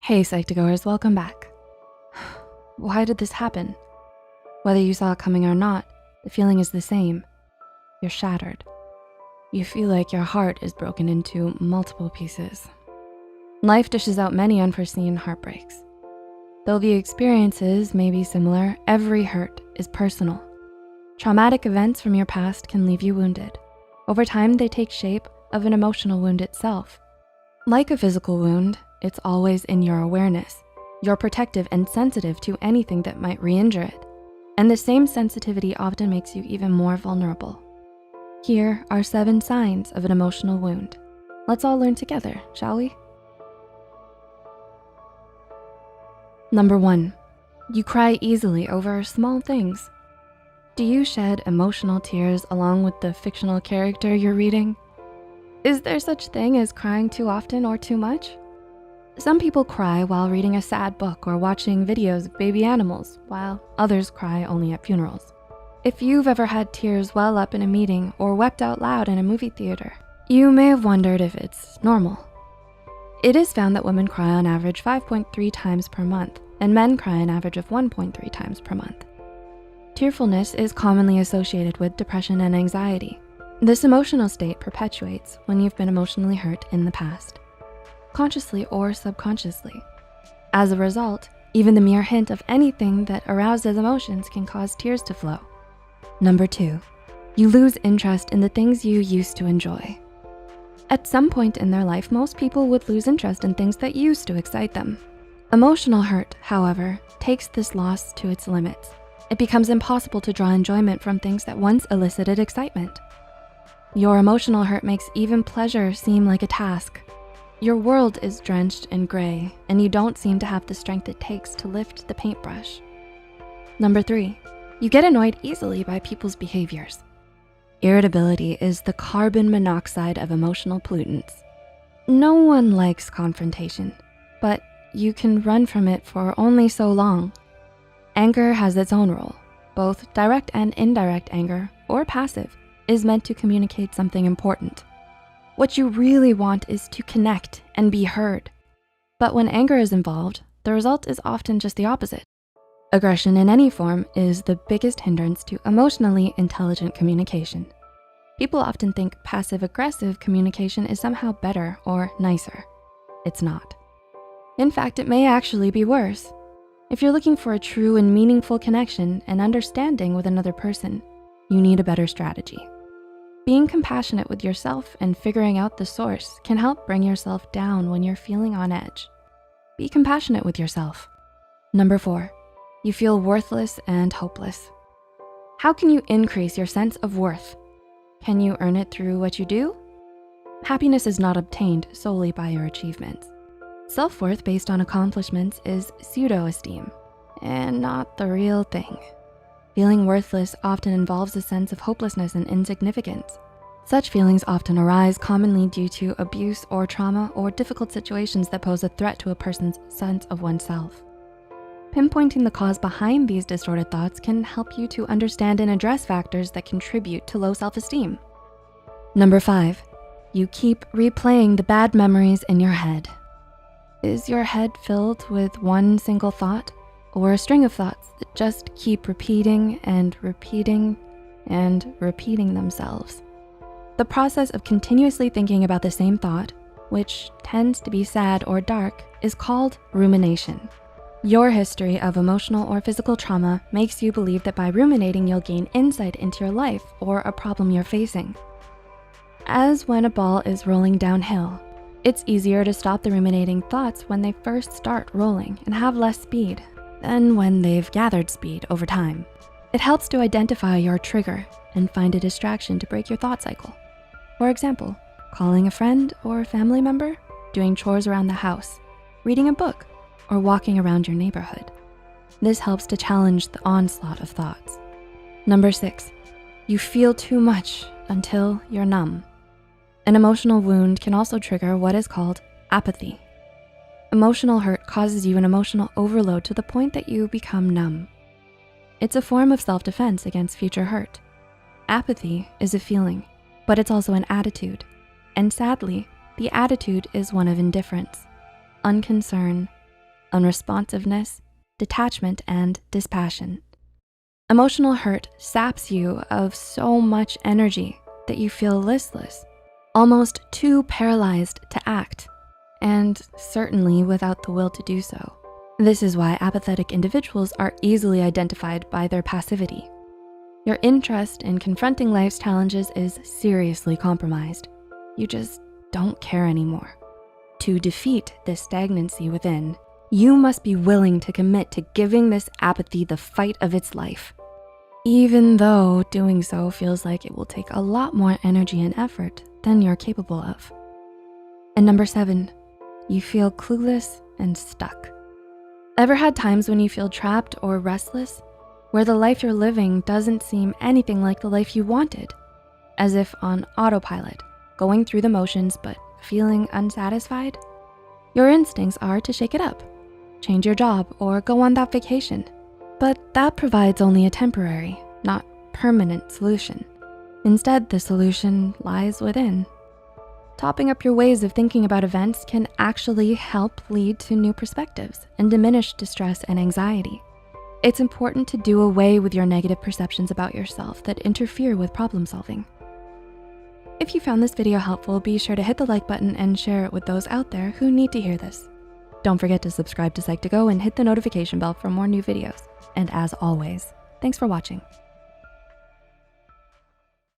Hey Psych2Goers, welcome back. Why did this happen? Whether you saw it coming or not, the feeling is the same. You're shattered. You feel like your heart is broken into multiple pieces. Life dishes out many unforeseen heartbreaks. Though the experiences may be similar, every hurt is personal. Traumatic events from your past can leave you wounded. Over time, they take shape of an emotional wound itself. Like a physical wound, it's always in your awareness. You're protective and sensitive to anything that might re-injure it. And the same sensitivity often makes you even more vulnerable. Here are 7 signs of an emotional wound. Let's all learn together, shall we? Number 1, you cry easily over small things. Do you shed emotional tears along with the fictional character you're reading? Is there such thing as crying too often or too much? Some people cry while reading a sad book or watching videos of baby animals, while others cry only at funerals. If you've ever had tears well up in a meeting or wept out loud in a movie theater, you may have wondered if it's normal. It is found that women cry on average 5.3 times per month, and men cry an average of 1.3 times per month. Tearfulness is commonly associated with depression and anxiety. This emotional state perpetuates when you've been emotionally hurt in the past, consciously or subconsciously. As a result, even the mere hint of anything that arouses emotions can cause tears to flow. Number 2, you lose interest in the things you used to enjoy. At some point in their life, most people would lose interest in things that used to excite them. Emotional hurt, however, takes this loss to its limits. It becomes impossible to draw enjoyment from things that once elicited excitement. Your emotional hurt makes even pleasure seem like a task. Your world is drenched in gray, and you don't seem to have the strength it takes to lift the paintbrush. Number 3, you get annoyed easily by people's behaviors. Irritability is the carbon monoxide of emotional pollutants. No one likes confrontation, but you can run from it for only so long. Anger has its own role. Both direct and indirect anger, or passive, is meant to communicate something important. What you really want is to connect and be heard. But when anger is involved, the result is often just the opposite. Aggression in any form is the biggest hindrance to emotionally intelligent communication. People often think passive-aggressive communication is somehow better or nicer. It's not. In fact, it may actually be worse. If you're looking for a true and meaningful connection and understanding with another person, you need a better strategy. Being compassionate with yourself and figuring out the source can help bring yourself down when you're feeling on edge. Be compassionate with yourself. Number 4, you feel worthless and hopeless. How can you increase your sense of worth? Can you earn it through what you do? Happiness is not obtained solely by your achievements. Self-worth based on accomplishments is pseudo-esteem and not the real thing. Feeling worthless often involves a sense of hopelessness and insignificance. Such feelings often arise commonly due to abuse or trauma or difficult situations that pose a threat to a person's sense of oneself. Pinpointing the cause behind these distorted thoughts can help you to understand and address factors that contribute to low self-esteem. Number 5, you keep replaying the bad memories in your head. Is your head filled with one single thought or a string of thoughts that just keep repeating and repeating and repeating themselves? The process of continuously thinking about the same thought, which tends to be sad or dark, is called rumination. Your history of emotional or physical trauma makes you believe that by ruminating, you'll gain insight into your life or a problem you're facing. As when a ball is rolling downhill, it's easier to stop the ruminating thoughts when they first start rolling and have less speed than when they've gathered speed over time. It helps to identify your trigger and find a distraction to break your thought cycle. For example, calling a friend or family member, doing chores around the house, reading a book, or walking around your neighborhood. This helps to challenge the onslaught of thoughts. Number 6, you feel too much until you're numb. An emotional wound can also trigger what is called apathy. Emotional hurt causes you an emotional overload to the point that you become numb. It's a form of self-defense against future hurt. Apathy is a feeling, but it's also an attitude. And sadly, the attitude is one of indifference, unconcern, unresponsiveness, detachment, and dispassion. Emotional hurt saps you of so much energy that you feel listless, almost too paralyzed to act, and certainly without the will to do so. This is why apathetic individuals are easily identified by their passivity. Your interest in confronting life's challenges is seriously compromised. You just don't care anymore. To defeat this stagnancy within, you must be willing to commit to giving this apathy the fight of its life, even though doing so feels like it will take a lot more energy and effort than you're capable of. And number 7, you feel clueless and stuck. Ever had times when you feel trapped or restless, where the life you're living doesn't seem anything like the life you wanted, as if on autopilot, going through the motions but feeling unsatisfied? Your instincts are to shake it up, change your job, or go on that vacation. But that provides only a temporary, not permanent solution. Instead, the solution lies within. Topping up your ways of thinking about events can actually help lead to new perspectives and diminish distress and anxiety. It's important to do away with your negative perceptions about yourself that interfere with problem solving. If you found this video helpful, be sure to hit the like button and share it with those out there who need to hear this. Don't forget to subscribe to Psych2Go and hit the notification bell for more new videos. And as always, thanks for watching.